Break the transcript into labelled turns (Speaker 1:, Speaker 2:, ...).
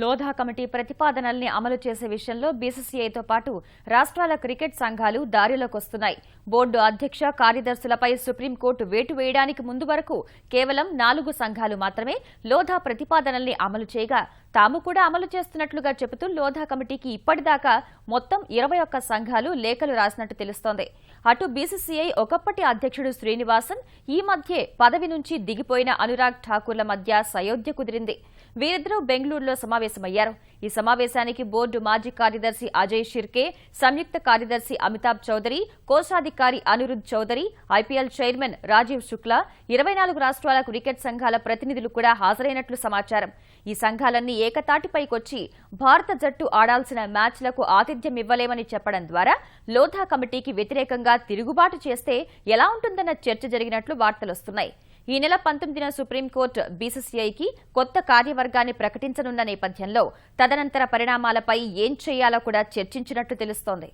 Speaker 1: Lodha committee ప్రతిపాదనల్ని అమలు చేసే విషయంలో బీసీసీఐతో పాటు రాష్ట్రాల క్రికెట్ సంఘాలు దారిలోకి వస్తున్నాయి. బోర్డు అధ్యక్ష కార్యదర్శులపై సుప్రీంకోర్టు వేటు వేయడానికి ముందు వరకు కేవలం 4 సంఘాలు మాత్రమే లోధా ప్రతిపాదనల్ని అమలు చేయగా తాము కూడా అమలు చేస్తున్నట్లుగా చెబుతూ లోధా కమిటీకి ఇప్పటిదాకా మొత్తం 21 సంఘాలు లేఖలు రాసినట్టు తెలుస్తోంది. అటు బీసీసీఐ ఒకప్పటి అధ్యక్షుడు శ్రీనివాసన్ ఈ మధ్యే పదవి నుంచి దిగిపోయిన అనురాగ్ ఠాకూర్ల మధ్య సయోధ్య కుదిరింది. వీరిద్దరూ బెంగళూరులో సమావేశమయ్యారు. ఈ సమావేశానికి బోర్డు మాజీ కార్యదర్శి అజయ్ షిర్కే, సంయుక్త కార్యదర్శి అమితాబ్ చౌదరి, కోశాధికారి అనిరుద్ చౌదరి, ఐపీఎల్ చైర్మన్ రాజీవ్ శుక్లా, 24 రాష్ట్రాల క్రికెట్ సంఘాల ప్రతినిధులు కూడా హాజరైనట్లు సమాచారం. ఈ సంఘాలన్నీ ఏకతాటిపైకొచ్చి భారత జట్టు ఆడాల్సిన మ్యాచ్లకు ఆతిథ్యం ఇవ్వలేమని చెప్పడం ద్వారా లోధా కమిటీకి వ్యతిరేకంగా తిరుగుబాటు చేస్తే ఎలా ఉంటుందన్న చర్చ జరిగినట్లు వార్తలొస్తున్నాయి. ఈ నెల 19న సుప్రీంకోర్టు బీసీసీఐకి కొత్త కార్యవర్గాన్ని ప్రకటించనున్న నేపథ్యంలో తదనంతర పరిణామాలపై ఏం చేయాలో కూడా చర్చించినట్లు తెలుస్తోంది.